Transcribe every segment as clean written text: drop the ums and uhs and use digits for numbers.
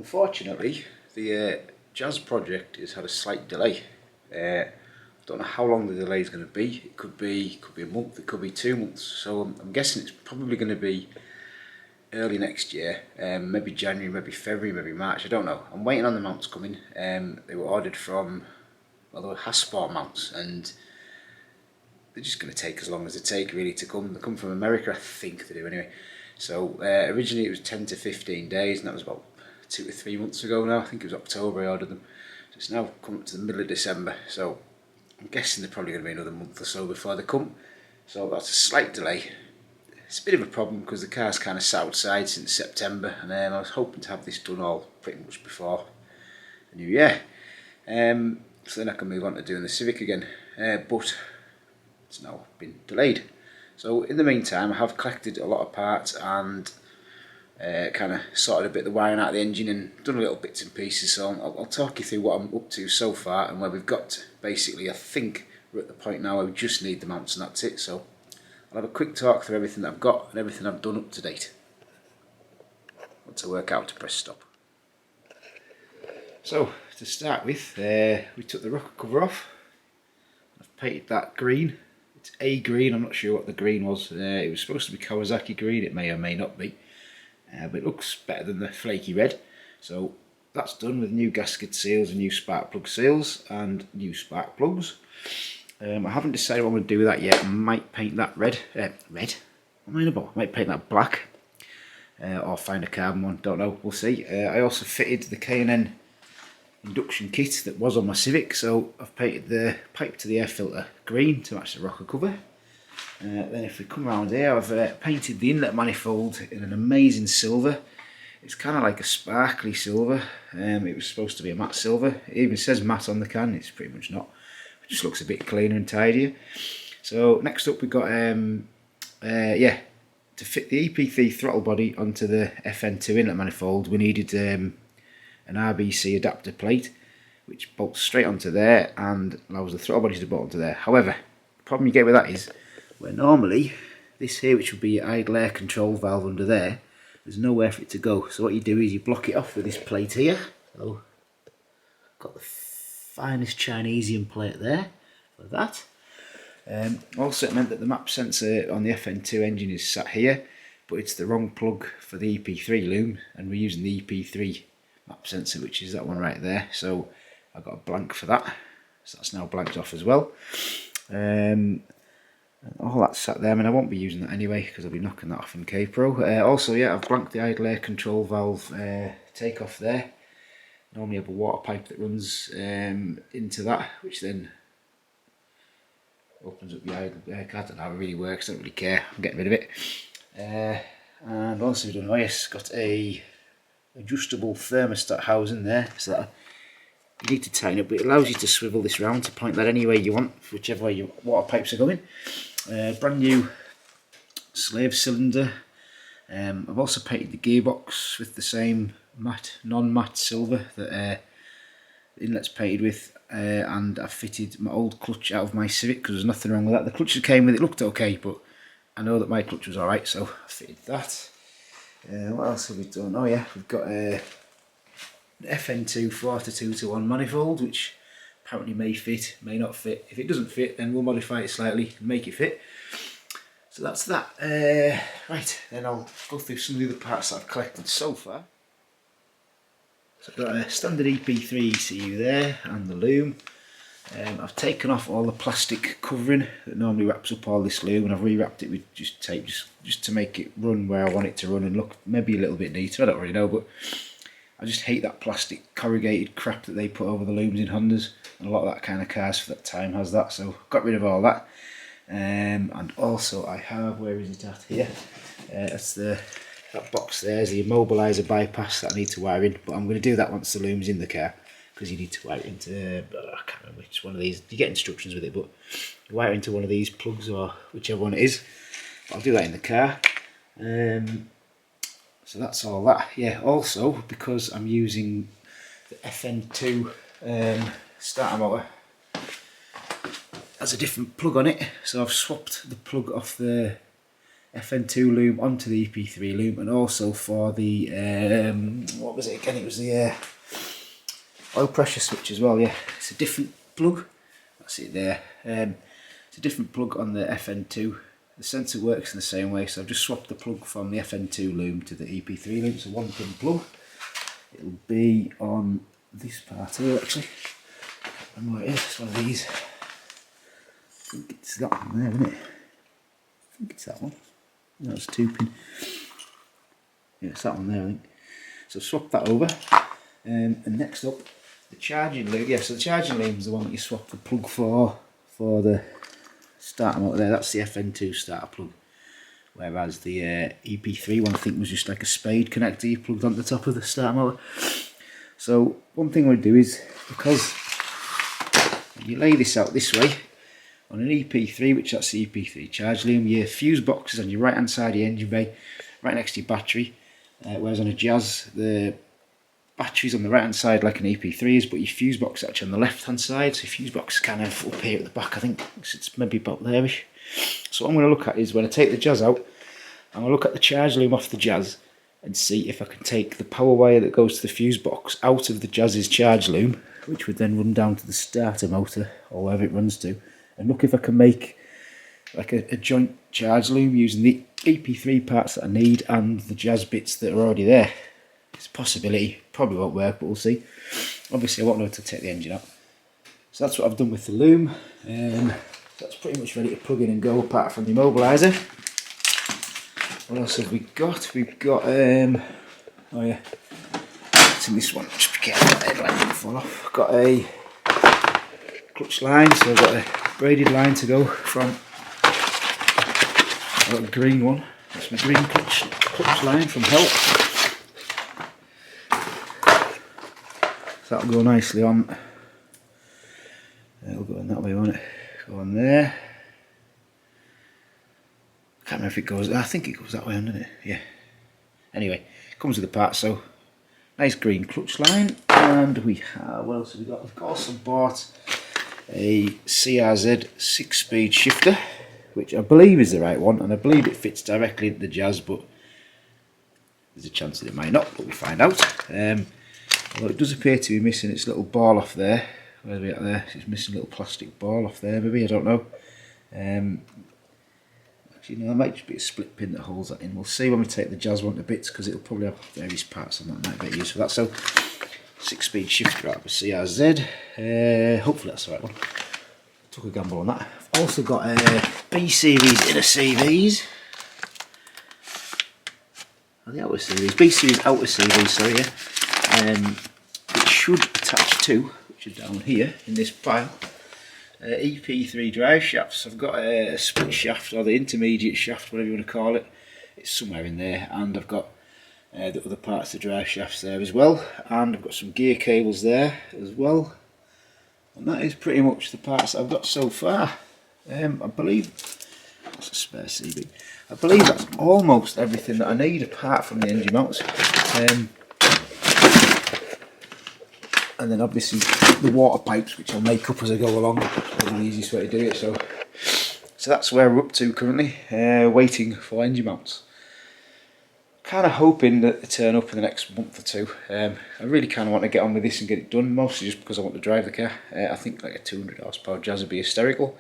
Unfortunately, the Jazz project has had a slight delay. I don't know how long the delay is going to be. It could be a month, it could be 2 months. So I'm guessing it's probably going to be early next year, maybe January, maybe February, maybe March. I don't know. I'm waiting on the mounts coming. They were ordered from, well, they were Hasport mounts, and they're just going to take as long as they take really to come. They come from America, I think they do anyway. So originally it was 10 to 15 days, and that was about 2 to 3 months ago now. I think it was October I ordered them. So it's now come up to the middle of December. So I'm guessing they're probably going to be another month or so before they come. So that's a slight delay. It's a bit of a problem because the car's kind of sat outside since September, and I was hoping to have this done all pretty much before the new year. So then I can move on to doing the Civic again. But it's now been delayed. So in the meantime, I have collected a lot of parts and kind of sorted a bit of the wiring out of the engine and done a little bits and pieces. So I'll talk you through what I'm up to so far and where we've got to. Basically, I think we're at the point now where we just need the mounts and that's it. So I'll have a quick talk through everything that I've got and everything I've done up to date. Once I work out to press stop. So to start with, we took the rocker cover off. I've painted that green. It's a green, I'm not sure what the green was. It was supposed to be Kawasaki green, it may or may not be. But it looks better than the flaky red. So that's done with new gasket seals and new spark plug seals and new spark plugs. I haven't decided what I'm going to do with that yet. I might paint that red. What am I on about? I might paint that black. Or find a carbon one, don't know, we'll see. I also fitted the K&N induction kit that was on my Civic, so I've painted the pipe to the air filter green to match the rocker cover. Then if we come around here, I've painted the inlet manifold in an amazing silver. It's kind of like a sparkly silver. It was supposed to be a matte silver. It even says matte on the can, it's pretty much not. It just looks a bit cleaner and tidier. So next up we've got, to fit the EP3 throttle body onto the FN2 inlet manifold, we needed an RBC adapter plate which bolts straight onto there and allows the throttle body to bolt onto there. However, the problem you get with that is where normally this here, which would be your idle air control valve under there, there's nowhere for it to go. So what you do is you block it off with this plate here. So got the finest Chinesian plate there for that. Also it meant that the map sensor on the FN2 engine is sat here, but it's the wrong plug for the EP3 loom, and we're using the EP3 map sensor, which is that one right there. So I got a blank for that, so that's now blanked off as well. All that's sat there. I mean, I won't be using that anyway because I'll be knocking that off in K-Pro. Also, yeah, I've blanked the idle air control valve take off there. Normally I have a water pipe that runs into that, which then opens up the idle air. I don't know how it really works, I don't really care, I'm getting rid of it. And also we've done, got a adjustable thermostat housing there, so that you need to tighten up, but it allows you to swivel this round to point that any way you want, whichever way your water pipes are going. Brand new slave cylinder. I've also painted the gearbox with the same matte, non-matte silver that the inlet's painted with, and I've fitted my old clutch out of my Civic because there's nothing wrong with that. The clutch that came with it looked okay, but I know that my clutch was alright, so I fitted that. What else have we done? Oh yeah, we've got a FN2 4-to-2-to-1 manifold, which apparently may fit, may not fit. If it doesn't fit, then we'll modify it slightly and make it fit. So that's that. Right, then I'll go through some of the other parts that I've collected so far. So I've got a standard EP3 ECU there and the loom. I've taken off all the plastic covering that normally wraps up all this loom, and I've rewrapped it with just tape, just to make it run where I want it to run and look maybe a little bit neater. I don't really know, but I just hate that plastic corrugated crap that they put over the looms in Hondas, and a lot of that kind of cars for that time has that, so got rid of all that. And also I have, where is it at? Here. That's that box there is the immobiliser bypass that I need to wire in, but I'm going to do that once the loom's in the car, because you need to wire it into, I can't remember which one of these, you get instructions with it, but you wire it into one of these plugs or whichever one it is. I'll do that in the car. So that's all that. Yeah, also because I'm using the FN2 starter motor has a different plug on it, so I've swapped the plug off the FN2 loom onto the EP3 loom, and also for the what was it again? It was the oil pressure switch as well. Yeah, it's a different plug. That's it there. It's a different plug on the FN2. The sensor works in the same way, so I've just swapped the plug from the FN2 loom to the EP3 loom. It's a 1-pin plug. It'll be on this part here actually. I don't know what it is. It's one of these. I think it's that one there, isn't it? I think it's that one. No, it's 2-pin. Yeah, it's that one there, I think. So swap that over. And next up, the charging loom. Yeah, so the charging loom is the one that you swap the plug for the starter motor there. That's the FN2 starter plug. Whereas the EP3 one I think was just like a spade connector you plugged on the top of the starter motor. So one thing we'll do is, because you lay this out this way, on an EP3, which that's the EP3 charge loom, your fuse box is on your right hand side of your engine bay, right next to your battery, whereas on a Jazz the battery's on the right hand side like an EP3 is, but your fuse box is actually on the left hand side, so your fuse box is kind of up here at the back. I think it's maybe about there-ish. So what I'm going to look at is, when I take the Jazz out, I'm going to look at the charge loom off the Jazz and see if I can take the power wire that goes to the fuse box out of the Jazz's charge loom, which would then run down to the starter motor or wherever it runs to, and look if I can make like a joint charge loom using the EP3 parts that I need and the Jazz bits that are already there. It's a possibility, probably won't work, but we'll see. Obviously I won't know to take the engine out. So that's what I've done with the loom. That's pretty much ready to plug in and go, apart from the immobiliser. What else have we got? We've got, oh yeah, it's in this one, just be careful that headlight doesn't fall off. I've got a clutch line, so I've got a braided line to go from. I've got a green one, that's my green clutch line from Help. So that'll go nicely on. It'll go in that way, won't it? Go on there. I can't remember if it goes, I think it goes that way, doesn't it? Yeah. Anyway, it comes with the part, so nice green clutch line. And we have, what else have we got? We've also bought a CRZ 6-speed shifter, which I believe is the right one, and I believe it fits directly into the Jazz, but there's a chance that it might not, but we'll find out. Although it does appear to be missing its little ball off there. Where's it at there? It's missing a little plastic ball off there, maybe, I don't know. Actually, no, it might just be a split pin that holds that in. We'll see when we take the Jazz one to bits, because it'll probably have various parts on that might be used for that. So, 6-speed shifter out of a CRZ. Hopefully that's the right one. Took a gamble on that. I've also got a B-Series inner CVs. Oh, the outer series. B-Series outer series, sorry, yeah. It should attach to, which is down here in this pile, EP3 drive shafts. I've got a split shaft, or the intermediate shaft, whatever you want to call it. It's somewhere in there, and I've got the other parts of the drive shafts there as well, and I've got some gear cables there as well. And that is pretty much the parts that I've got so far. I believe that's a spare CB. I believe that's almost everything that I need apart from the engine mounts. And then obviously the water pipes, which I'll make up as I go along. That's the easiest way to do it. So that's where we're up to currently, waiting for engine mounts. Kind of hoping that they turn up in the next month or two. I really kind of want to get on with this and get it done, mostly just because I want to drive the car. I think like a 200 horsepower Jazz would be hysterical.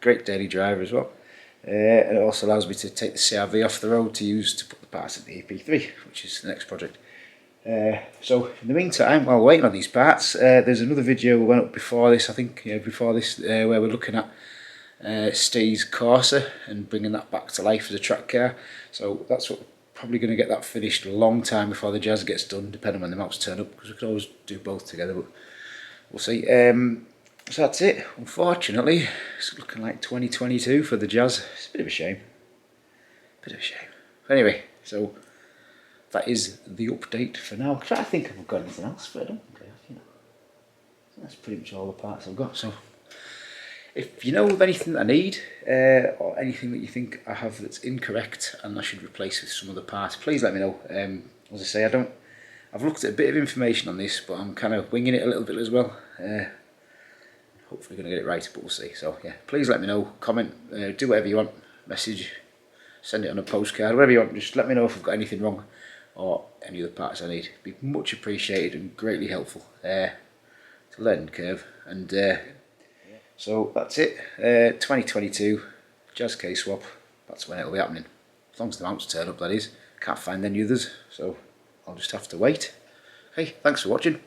Great daily driver as well. And it also allows me to take the CRV off the road to use to put the parts in the EP3, which is the next project. So in the meantime, while we're waiting on these parts, there's another video we went up before this, I think, before this, where we're looking at Steve's Corsa and bringing that back to life as a track car. So that's what we're probably going to get that finished a long time before the Jazz gets done, depending on when the mounts turn up, because we could always do both together, but we'll see. So that's it. Unfortunately, it's looking like 2022 for the Jazz. It's a bit of a shame. Anyway, so that is the update for now. I'm trying to think if I've got anything else, but I don't think I have, So that's pretty much all the parts I've got. So if you know of anything that I need, or anything that you think I have that's incorrect and I should replace with some other parts, please let me know. As I say, I've looked at a bit of information on this, but I'm kind of winging it a little bit as well. Hopefully going to get it right, but we'll see. So yeah, please let me know, comment, do whatever you want, message, send it on a postcard, whatever you want. Just let me know if I've got anything wrong or any other parts I need. It'd be much appreciated and greatly helpful to learning curve. And so that's it. 2022 Jazz K-Swap. That's when it'll be happening. As long as the mounts turn up, that is. Can't find any others, so I'll just have to wait. Hey, thanks for watching.